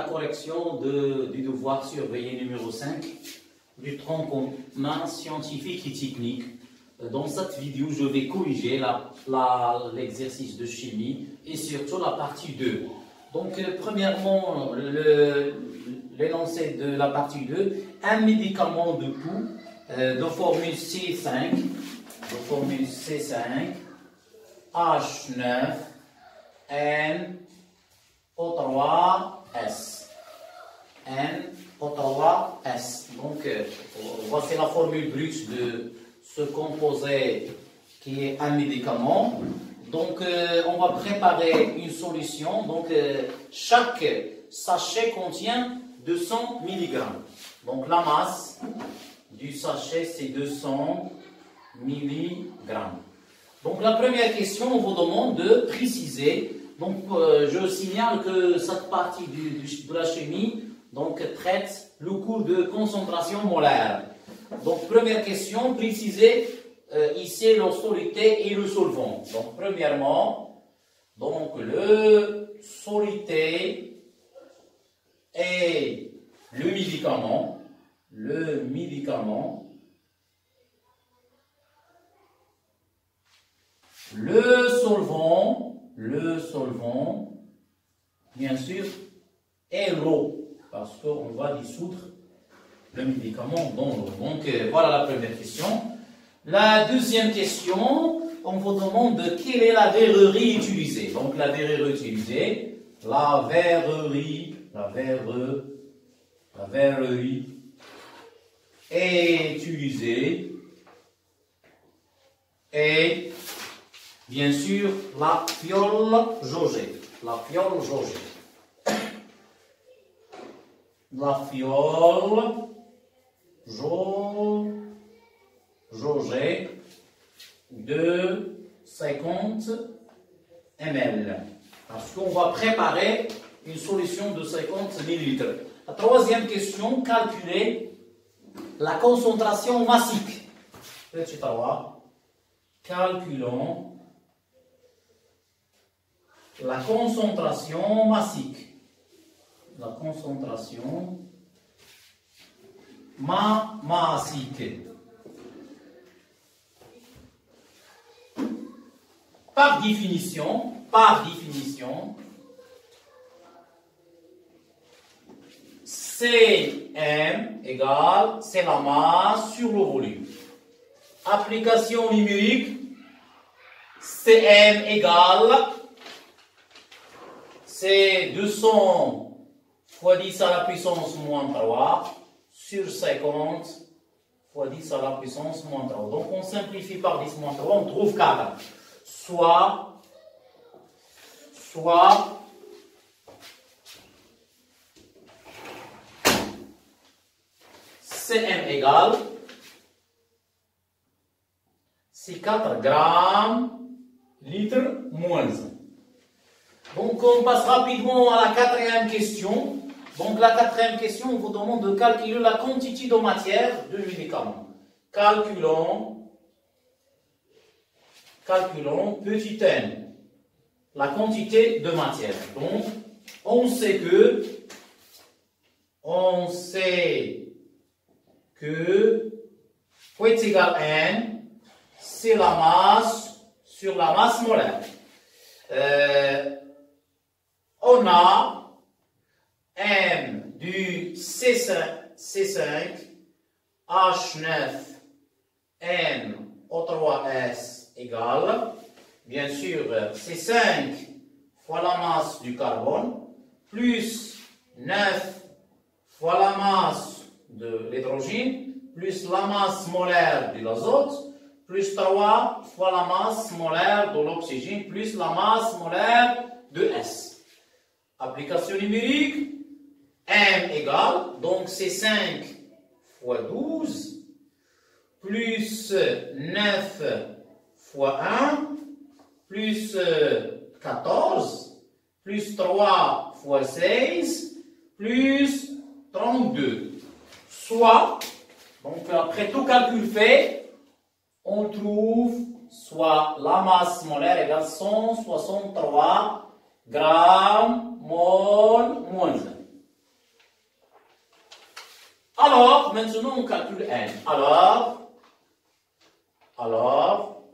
correction du devoir surveillé numéro 5 du tronc commun scientifique et technique. Dans cette vidéo, je vais corriger l'exercice de chimie et surtout la partie 2. Donc, premièrement, l'énoncé de la partie 2, un médicament de pouls de formule C5, H9, N, O3S. NO3S. Donc, voici la formule brute de ce composé qui est un médicament. Donc, on va préparer une solution. Donc, chaque sachet contient 200 mg. Donc, la masse du sachet, c'est 200 mg. Donc, la première question, on vous demande de préciser. Donc, je signale que cette partie de la chimie donc, traite le cours de concentration molaire. Donc, première question, préciser ici la soluté et le solvant. Donc, premièrement, donc, le soluté et le médicament. Le solvant, bien sûr, est l'eau, parce qu'on va dissoudre le médicament dans l'eau. Donc, voilà la première question. La deuxième question, on vous demande quelle est la verrerie utilisée. Donc, la verrerie utilisée, la verrerie est utilisée et bien sûr, la fiole jaugée. La fiole jaugée de 50 ml. Parce qu'on va préparer une solution de 50 ml. La troisième question, calculer la concentration massique. Petit à voir. Calculons la concentration massique. La concentration massique. Par définition, Cm égale, c'est la masse sur le volume. Application numérique, Cm égale, c'est 200 fois 10 à la puissance moins 3 sur 50 fois 10 à la puissance moins 3. Donc on simplifie par 10 moins 3, on trouve 4. Soit Cm égale, c'est 4 grammes litre moins 1. Donc, on passe rapidement à la quatrième question. Donc, la quatrième question, on vous demande de calculer la quantité de matière du médicament. Calculons petit n, la quantité de matière. Donc, on sait que Q est égal à N, c'est la masse sur la masse molaire. On a M du C5, H9, N, O3S égale, bien sûr, C5 fois la masse du carbone, plus 9 fois la masse de l'hydrogène, plus la masse molaire de l'azote, plus 3 fois la masse molaire de l'oxygène, plus la masse molaire de S. Application numérique, M égale, donc c'est 5 fois 12, plus 9 fois 1, plus 14, plus 3 fois 16, plus 32. Soit, donc après tout calcul fait, on trouve soit la masse molaire égale 163 grammes mol moins 1. Alors, maintenant, on calcule n. Alors,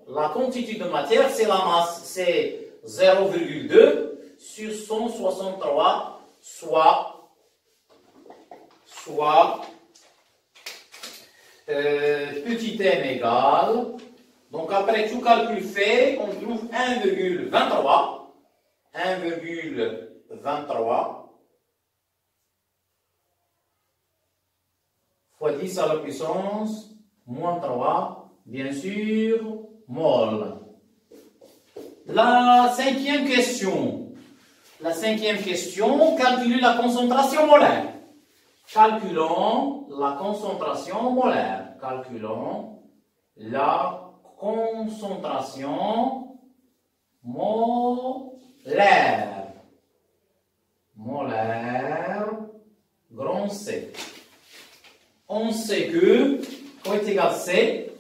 la quantité de matière, c'est la masse, c'est 0,2 sur 163, soit petit m égale, donc après tout calcul fait, on trouve 1,23 fois 10 à la puissance moins 3, bien sûr, mol. La cinquième question, calculer la concentration molaire. Calculons la concentration molaire. Calculons la concentration molaire. Molaire, grand C. On sait que O est égal à C.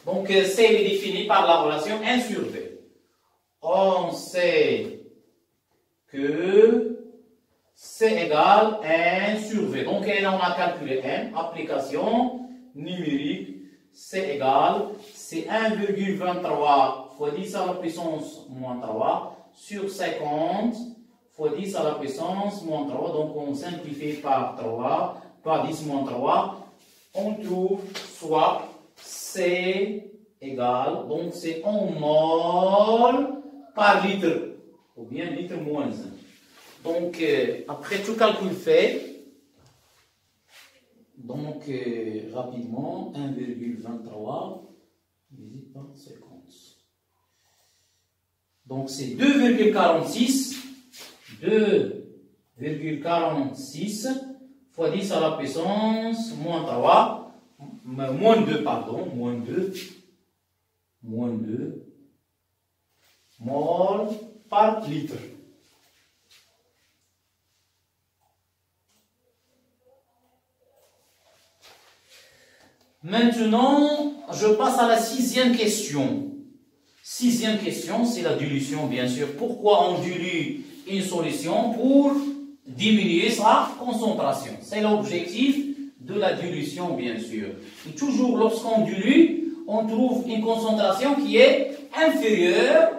Donc C est défini par la relation N sur V. On sait que C égale N sur V. Donc on a calculé N. Application numérique. C égale, c'est 1,23 fois 10 à la puissance moins 3 sur 50 fois 10 à la puissance moins 3. Donc on simplifie par 3, par 10 moins 3. On trouve soit C égale, donc c'est en mol par litre, ou bien litre moins 1. Donc, après tout calcul fait, donc rapidement, 1,23 divisé par 50. Donc c'est 2,46 fois 10 à la puissance moins 3, moins 2, pardon, moins 2 mol par litre. Maintenant, je passe à la sixième question. Sixième question, c'est la dilution, bien sûr. Pourquoi on dilue une solution? Pour diminuer sa concentration. C'est l'objectif de la dilution, bien sûr. Et toujours, lorsqu'on dilue, on trouve une concentration qui est inférieure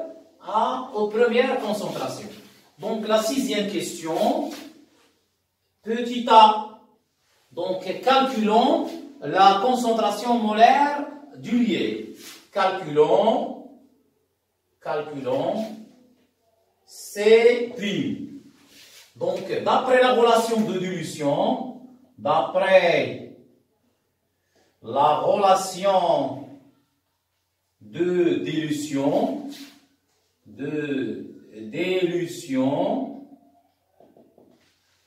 aux premières concentrations. Donc, la sixième question, petit a. Donc, calculons la concentration molaire du lié. Calculons C'. Donc, d'après la relation de dilution,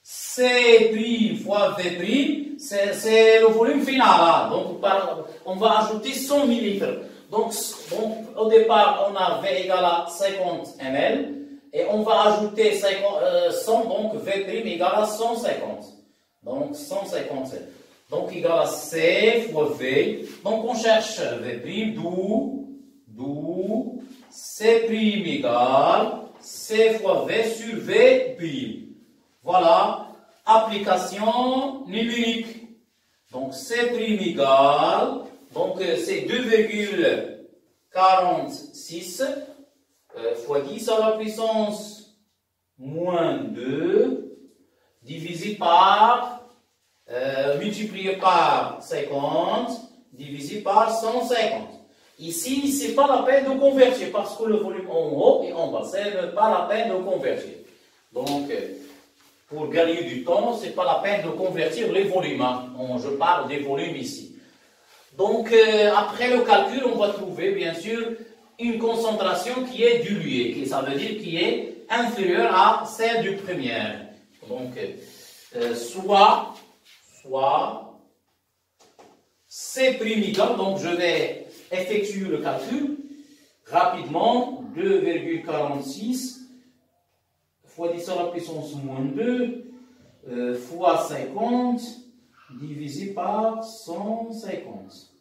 C' fois V', c'est le volume final. Hein. Donc, on va ajouter 100 ml. Donc, au départ, on a V égale à 50 ml. Et on va ajouter 100, donc V' égale à 150. Donc, 157. Donc, égale à C fois V. Donc, on cherche V', d'où C' égale C fois V sur V'. Voilà. Application numérique. Donc, C' égale, donc c'est 2,46 fois 10 à la puissance moins 2 divisé par, multiplié par 50 divisé par 150. Ici, ce n'est pas la peine de convertir parce que le volume en haut et en bas, ce n'est pas la peine de convertir. Donc, pour gagner du temps, ce n'est pas la peine de convertir les volumes. Hein. Je parle des volumes ici. Donc, après le calcul, on va trouver, bien sûr, une concentration qui est diluée, ça veut dire qui est inférieure à celle du premier. Donc, soit C' égale, donc je vais effectuer le calcul rapidement, 2,46 fois 10 à la puissance moins 2 fois 50 divisé par 150.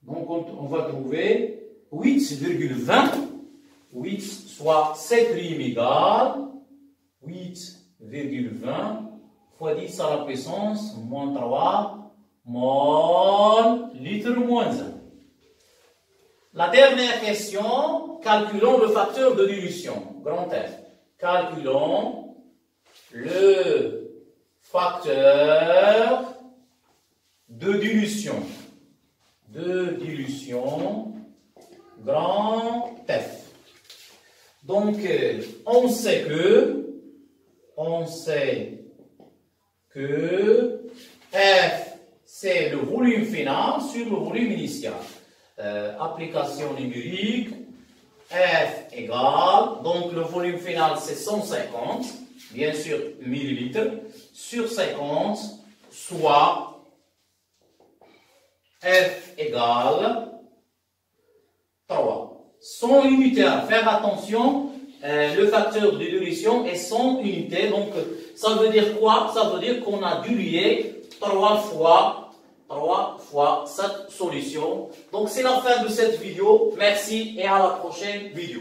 Donc on va trouver 8,20, soit C' égale 8,20 fois 10 à la puissance moins 3 mol litre moins 1. La dernière question, calculons le facteur de dilution, grand F. Calculons le facteur de dilution, grand F. Donc, on sait que F, c'est le volume final sur le volume initial. Application numérique, F égale, donc le volume final c'est 150, bien sûr millilitres, sur 50, soit F égale 3. 100 unités, faire attention, le facteur de dilution est 100 unités, donc ça veut dire quoi? Ça veut dire qu'on a dilué 3 fois cette solution. Donc c'est la fin de cette vidéo. Merci et à la prochaine vidéo.